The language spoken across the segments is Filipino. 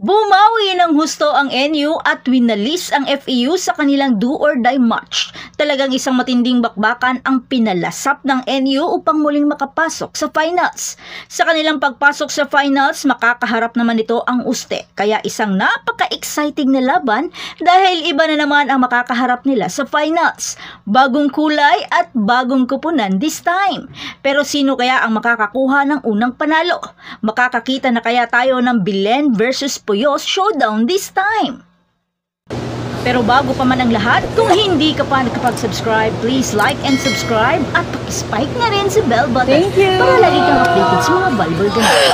Bumawi ng husto ang NU at winalis ang FEU sa kanilang do-or-die match. Talagang isang matinding bakbakan ang pinalasap ng NU upang muling makapasok sa finals. Sa kanilang pagpasok sa finals, makakaharap naman ito ang Uste. Kaya isang napaka-exciting na laban dahil iba na naman ang makakaharap nila sa finals. Bagong kulay at bagong kupunan this time. Pero sino kaya ang makakakuha ng unang panalo? Makakakita na kaya tayo ng Belen versus Puyos showdown this time. Pero bago pa man ang lahat, kung hindi ka pa nakapag-subscribe, please like and subscribe at paki-spike na rin sa bell button para lagi kang updated sa mga volleyball ganito.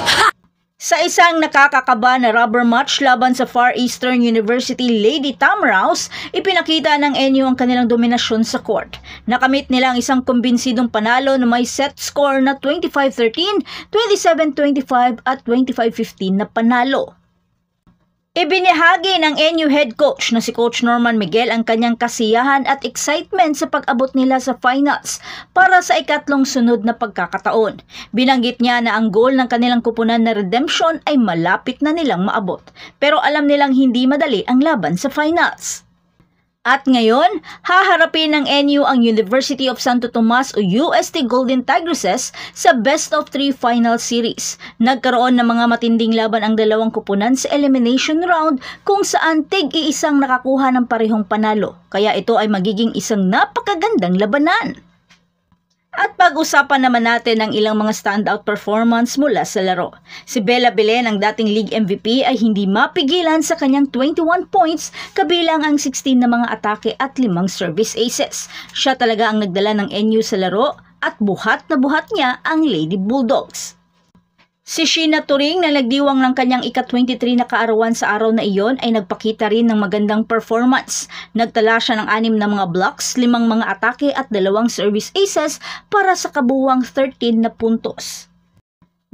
Sa isang nakakakaba na rubber match laban sa Far Eastern University Lady Tamaraws, ipinakita ng NU ang kanilang dominasyon sa court. Nakamit nila ang isang kumbinsidong panalo na may set score na 25-13, 27-25 at 25-15 na panalo. Ibinahagi ng NU head coach na si Coach Norman Miguel ang kanyang kasiyahan at excitement sa pag-abot nila sa finals para sa ikatlong sunod na pagkakataon. Binanggit niya na ang goal ng kanilang kupunan na redemption ay malapit na nilang maabot. Pero alam nilang hindi madali ang laban sa finals. At ngayon, haharapin ng NU ang University of Santo Tomas o UST Golden Tigresses sa Best of 3 Final Series. Nagkaroon ng mga matinding laban ang dalawang kupunan sa elimination round kung saan tig-iisang nakakuha ng parehong panalo. Kaya ito ay magiging isang napakagandang labanan. At pag-usapan naman natin ang ilang mga standout performance mula sa laro. Si Bella Belen, ang dating league MVP, ay hindi mapigilan sa kanyang 21 points kabilang ang 16 na mga atake at 5 service aces. Siya talaga ang nagdala ng NU sa laro at buhat na buhat niya ang Lady Bulldogs. Si Sheena Turing na nagdiwang ng kanyang ika-23 na kaarawan sa araw na iyon ay nagpakita rin ng magandang performance. Nagtala siya ng 6 na mga blocks, 5 mga atake at 2 service aces para sa kabuuang 13 na puntos.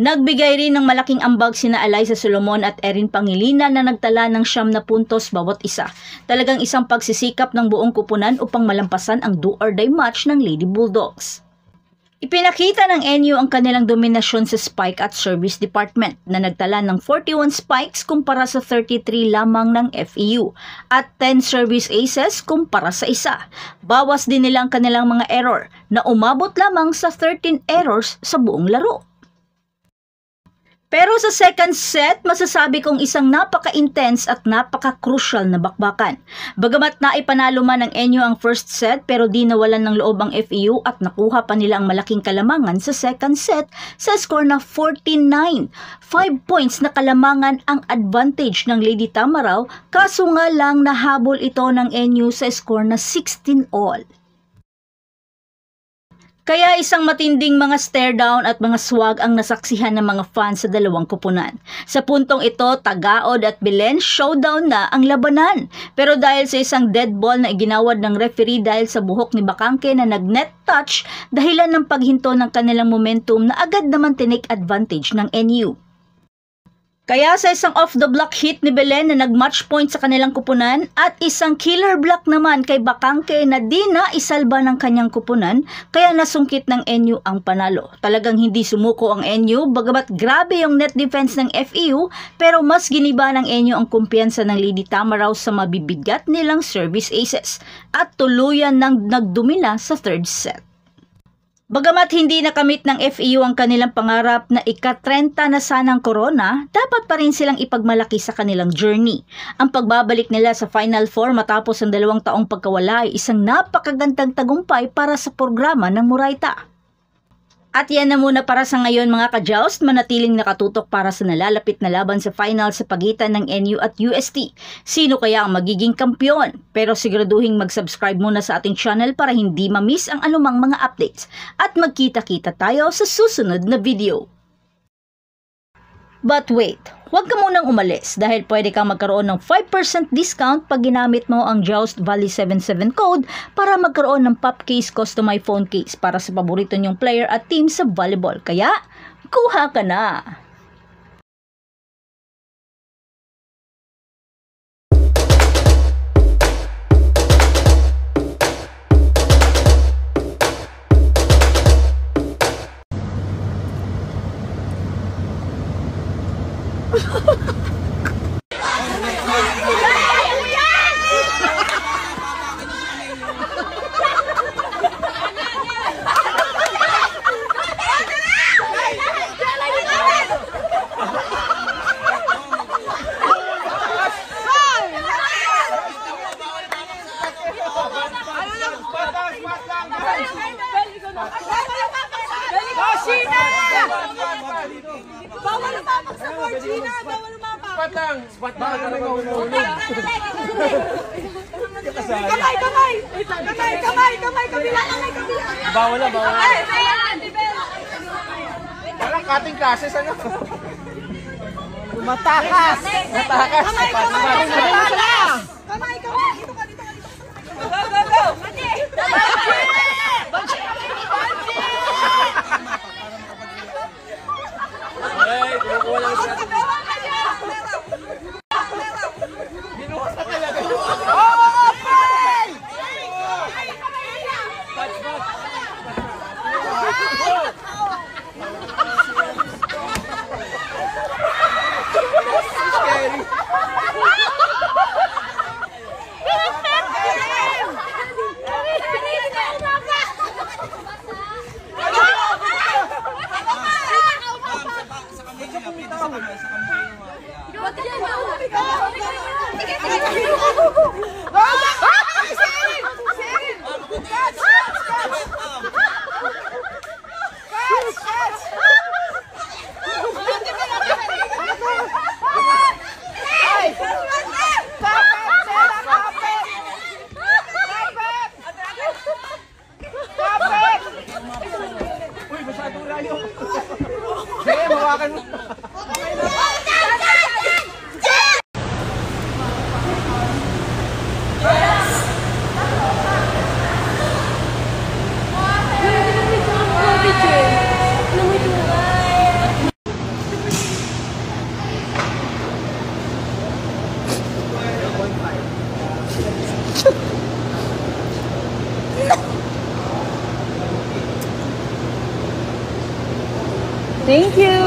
Nagbigay rin ng malaking ambag sina Alyssa Solomon at Erin Pangilinan na nagtala ng 9 na puntos bawat isa. Talagang isang pagsisikap ng buong kupunan upang malampasan ang do-or-die match ng Lady Bulldogs. Ipinakita ng NU ang kanilang dominasyon sa spike at service department na nagtala ng 41 spikes kumpara sa 33 lamang ng FEU at 10 service aces kumpara sa isa. Bawas din nila ang kanilang mga error na umabot lamang sa 13 errors sa buong laro. Pero sa second set, masasabi kong isang napaka-intense at napaka-crucial na bakbakan. Bagamat naipanalo man ng NU ang first set pero di nawalan ng loob ang FEU at nakuha pa nila ang malaking kalamangan sa second set sa score na 14-9. 5 points na kalamangan ang advantage ng Lady Tamaraw kaso nga lang nahabol ito ng NU sa score na 16-all. Kaya isang matinding mga stare down at mga swag ang nasaksihan ng mga fans sa dalawang kupunan. Sa puntong ito, Tagaod at Belen showdown na ang labanan. Pero dahil sa isang dead ball na iginawad ng referee dahil sa buhok ni Bacangque na nag-net touch, dahilan ng paghinto ng kanilang momentum na agad naman tinake advantage ng NU. Kaya sa isang off-the-block hit ni Belen na nag-match point sa kanilang kupunan at isang killer block naman kay Bacangque na di na isalba ng kanyang kupunan kaya nasungkit ng NU ang panalo. Talagang hindi sumuko ang NU bagamat grabe yung net defense ng FEU pero mas giniba ng NU ang kumpiyansa ng Lady Tamaraw sa mabibigat nilang service aces at tuluyan nang nagdumila sa third set. Bagamat hindi nakamit ng FEU ang kanilang pangarap na ika-30 na sanang corona, dapat pa rin silang ipagmalaki sa kanilang journey. Ang pagbabalik nila sa Final Four matapos ang 2 taong pagkawala ay isang napakagandang tagumpay para sa programa ng Murayta. At yan na muna para sa ngayon mga ka-joust, manatiling nakatutok para sa nalalapit na laban sa final sa pagitan ng NU at UST. Sino kaya ang magiging kampyon? Pero siguraduhin mag-subscribe muna sa ating channel para hindi ma-miss ang anumang mga updates. At magkita-kita tayo sa susunod na video. But wait, huwag ka munang umalis dahil pwede kang magkaroon ng 5% discount pag ginamit mo ang Joust Valley 77 code para magkaroon ng pop case custom iPhone case para sa paborito niyong player at team sa volleyball. Kaya, kuha ka na! Apat lang. Ba't ba kami mahulog? Kamay! Kabila! Bawal na, bawal. Parang cutting classes, ano? Matakas! Kamay! Dito ka! Go! Ay, kukuha lang siya. Binuhos na talaga. Uy, masyadong layo. Sige, mawakan mo. Thank you!